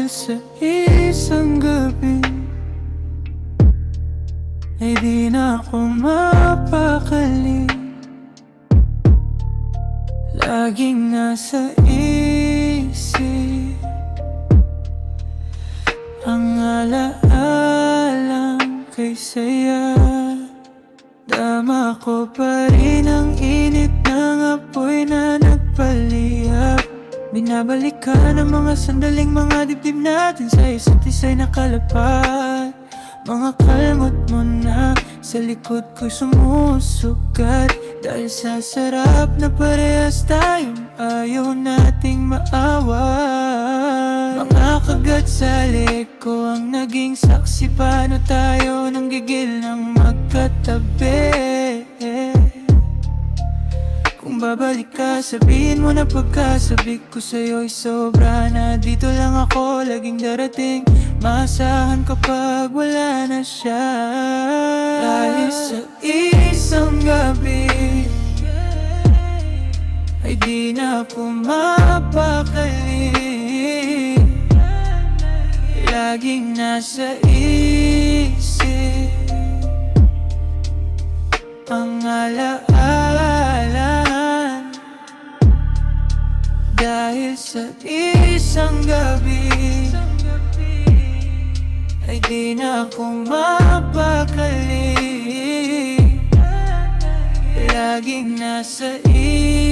sa isang gabi ay di na ako mapakali. Laging nasa isip ang alaalang kay saya. Dama ko pa rin ang init ng apoy na nagpaliyap. Binabalik ka ng mga sandaling mga dibdib natin sa isa't isa'y nakalapat. Mga kalmot mo na sa likod ko'y sumusugat, dahil sa sarap na parehas tayong ayaw nating maawat. Mga kagat sa leeg ko ang naging saksi, paano tayo nang gigil ng magkatabi. Kung babalik ka, sabihin mo na pagkasabik ko sa'yo'y sobra na. Dito lang ako laging darating, maasahan kapag wala na siya. Dahil sa isang gabi ay di na pumapakali. Laging nasa isip ang alaalan. Dahil sa isang gabi ay di na ako mapakali. Laging nasa isip